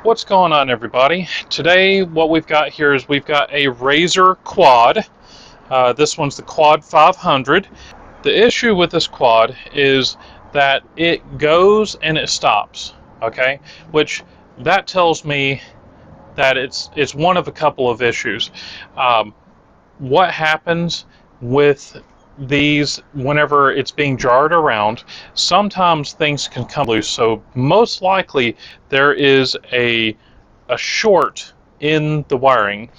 What's going on, everybody? Today what we've got here is we've got a Razor quad. This one's the Quad 500. The issue with this quad is that it goes and it stops, okay? Which that tells me that it's one of a couple of issues. What happens with these whenever it's being jarred around, sometimes things can come loose. So most likely there is a short in the wiring.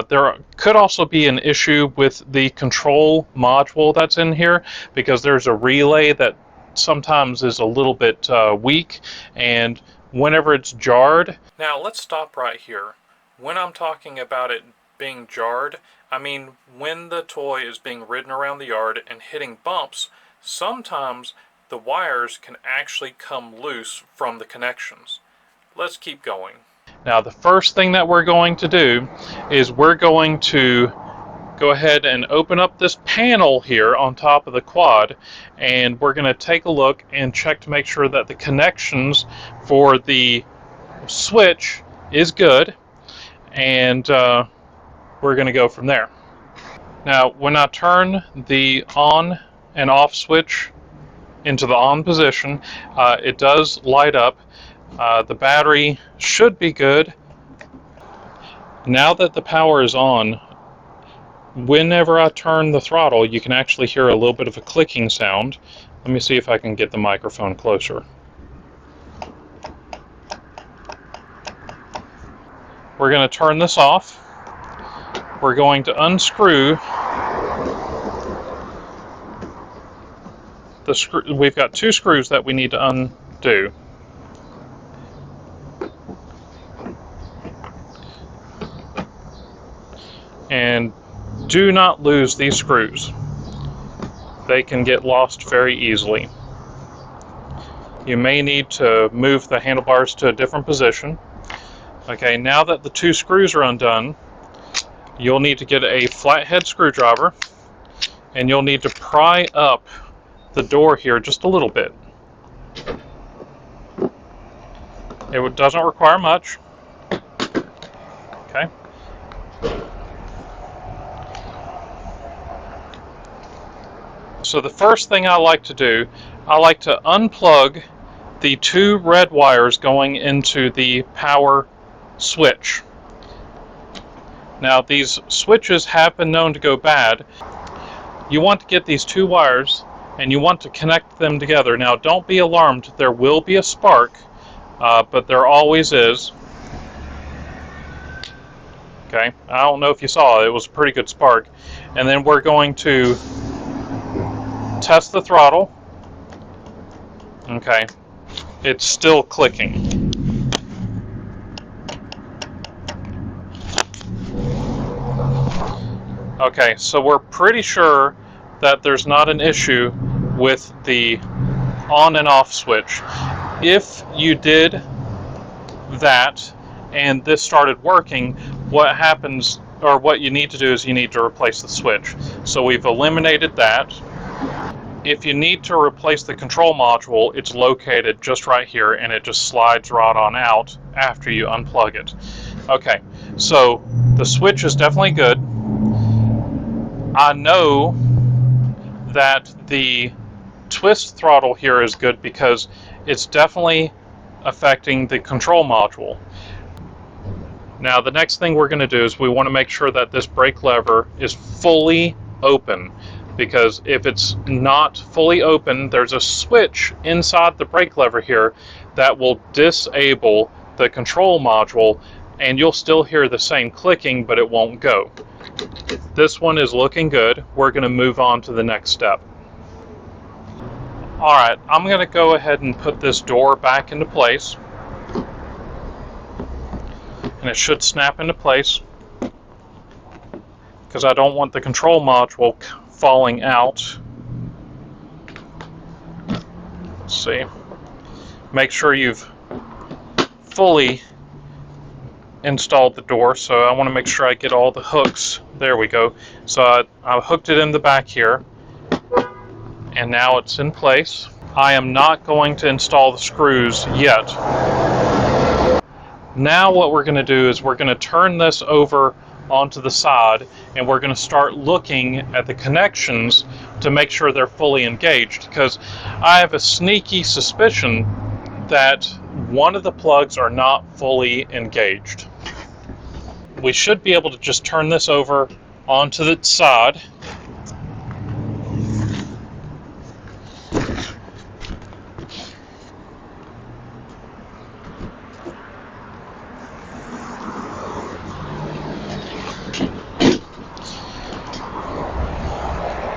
There could also be an issue with the control module that's in here, because there's a relay that sometimes is a little bit weak, and whenever it's jarred. Now let's stop right here. When I'm talking about it being jarred, I mean when the toy is being ridden around the yard and hitting bumps, sometimes the wires can actually come loose from the connections. Let's keep going. Now the first thing that we're going to do is we're going to go ahead and open up this panel here on top of the quad, and we're going to take a look and check to make sure that the connections for the switch is good, and we're going to go from there. Now when I turn the on and off switch into the on position, it does light up. The battery should be good. Now that the power is on, whenever I turn the throttle, you can actually hear a little bit of a clicking sound. Let me see if I can get the microphone closer. We're going to turn this off. We're going to unscrew the screw. We've got two screws that we need to undo. And do not lose these screws. They can get lost very easily. You may need to move the handlebars to a different position. Okay, now that the two screws are undone, you'll need to get a flathead screwdriver, and you'll need to pry up the door here just a little bit. It doesn't require much. Okay. So the first thing I like to do, I like to unplug the two red wires going into the power switch. Now these switches have been known to go bad. You want to get these two wires and you want to connect them together. Now don't be alarmed, there will be a spark, but there always is. Okay, I don't know if you saw it, it was a pretty good spark. And then we're going to test the throttle. Okay, it's still clicking. Okay, so we're pretty sure that there's not an issue with the on and off switch. If you did that and this started working, what happens, or what you need to do, is you need to replace the switch. So we've eliminated that. If you need to replace the control module, it's located just right here, and it just slides right on out after you unplug it. Okay, so the switch is definitely good. I know that the twist throttle here is good because it's definitely affecting the control module. Now the next thing we're going to do is we want to make sure that this brake lever is fully open, because if it's not fully open, there's a switch inside the brake lever here that will disable the control module, and you'll still hear the same clicking, but it won't go. This one is looking good. We're going to move on to the next step. Alright, I'm going to go ahead and put this door back into place, and it should snap into place, because I don't want the control module falling out. Let's see. Make sure you've fully installed the door, so I want to make sure I get all the hooks. There we go. So I hooked it in the back here, and now it's in place. I am not going to install the screws yet. Now what we're going to do is we're going to turn this over onto the side, and we're going to start looking at the connections to make sure they're fully engaged, because I have a sneaky suspicion that one of the plugs are not fully engaged. We should be able to just turn this over onto the side.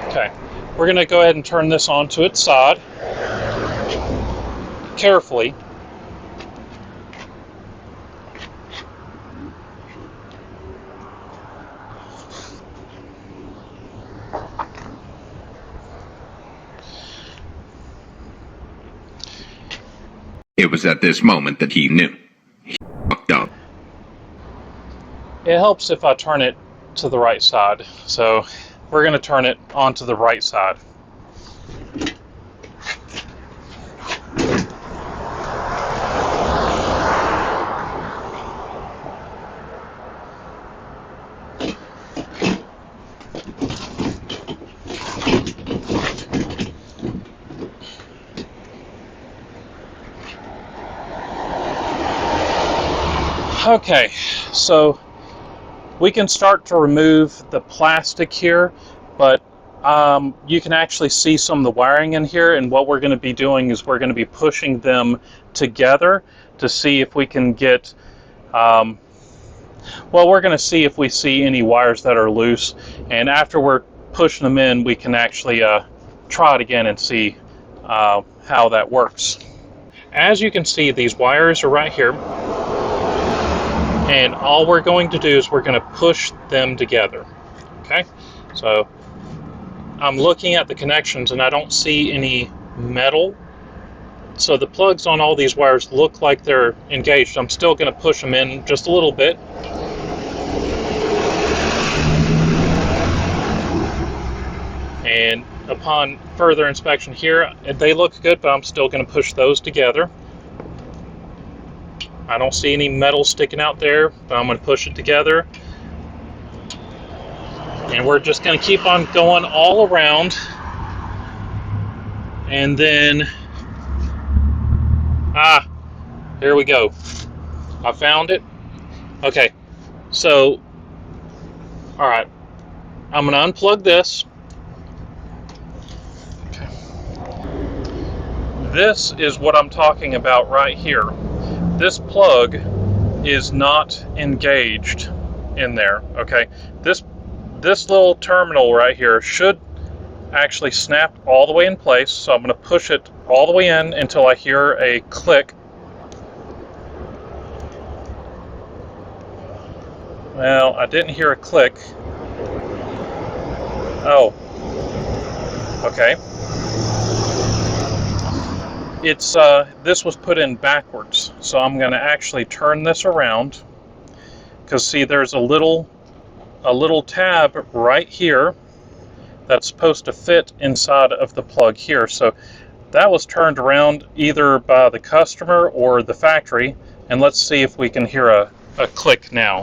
Okay, we're going to go ahead and turn this onto its side carefully. It was at this moment that he knew. He fucked up. It helps if I turn it to the right side, so we're going to turn it onto the right side. Okay, so we can start to remove the plastic here, but you can actually see some of the wiring in here, and what we're going to be doing is we're going to be pushing them together to see if we can get, well, we're going to see if we see any wires that are loose, and after we're pushing them in, we can actually try it again and see how that works. As you can see, these wires are right here. And all we're going to do is we're going to push them together. Okay, so I'm looking at the connections and I don't see any metal. So the plugs on all these wires look like they're engaged. I'm still going to push them in just a little bit. And upon further inspection here, they look good, but I'm still going to push those together. I don't see any metal sticking out there, but I'm going to push it together. And we're just going to keep on going all around. And then, here we go. I found it. Okay, so, all right. I'm going to unplug this. Okay. This is what I'm talking about right here. This plug is not engaged in there, okay? This little terminal right here should actually snap all the way in place, so I'm going to push it all the way in until I hear a click. Well, I didn't hear a click. Oh. Okay. This was put in backwards, so I'm going to actually turn this around, because see, there's a little tab right here that's supposed to fit inside of the plug here. So that was turned around either by the customer or the factory, and let's see if we can hear a click now.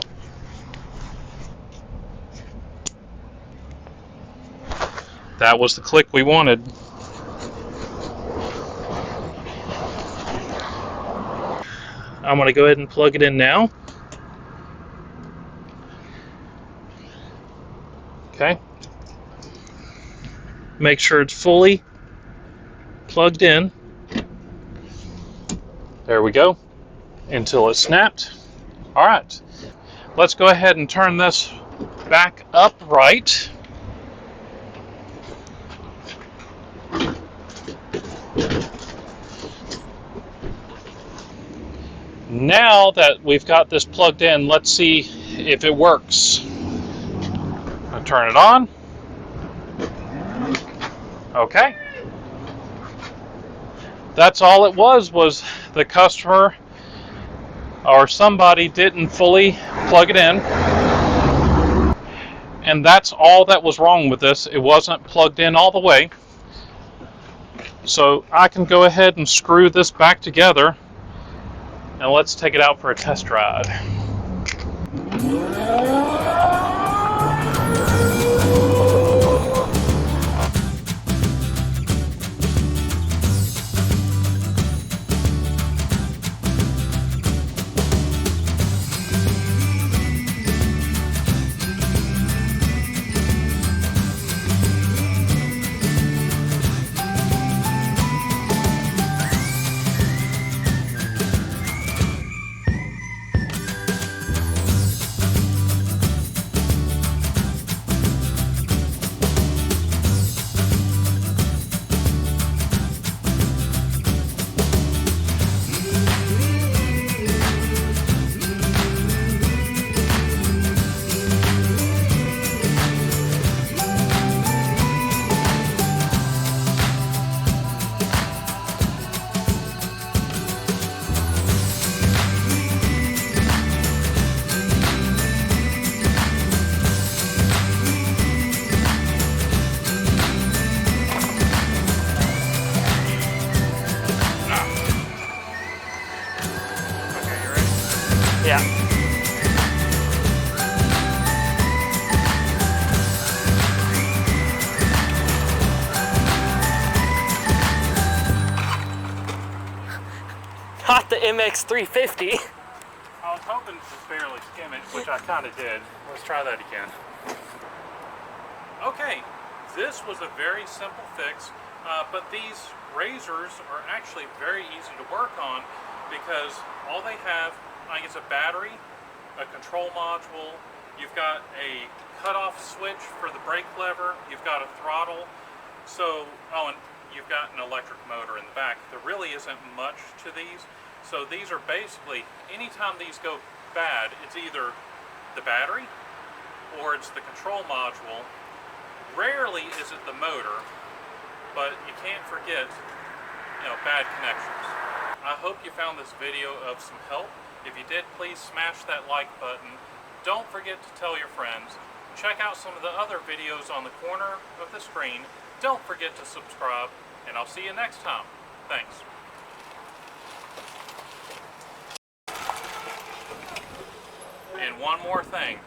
That was the click we wanted. I'm going to go ahead and plug it in now. Okay. Make sure it's fully plugged in. There we go. Until it's snapped. All right. Let's go ahead and turn this back upright. Now that we've got this plugged in, let's see if it works. I'll turn it on. Okay. That's all it was the customer or somebody didn't fully plug it in. And that's all that was wrong with this. It wasn't plugged in all the way. So I can go ahead and screw this back together. and let's take it out for a test ride. Yeah. Not the MX350. I was hoping to barely skim it, which I kind of did. Let's try that again. Okay, this was a very simple fix, but these razors are actually very easy to work on because all they have, I think it's a battery, a control module, you've got a cutoff switch for the brake lever, you've got a throttle, so, oh, and you've got an electric motor in the back. There really isn't much to these. So these are basically, anytime these go bad, it's either the battery or it's the control module. Rarely is it the motor, but you can't forget, bad connections. I hope you found this video of some help. If you did, please smash that like button. Don't forget to tell your friends. Check out some of the other videos on the corner of the screen. Don't forget to subscribe, and I'll see you next time. Thanks. And one more thing,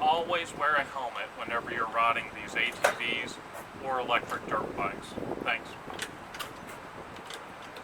always wear a helmet whenever you're riding these ATVs or electric dirt bikes. Thanks.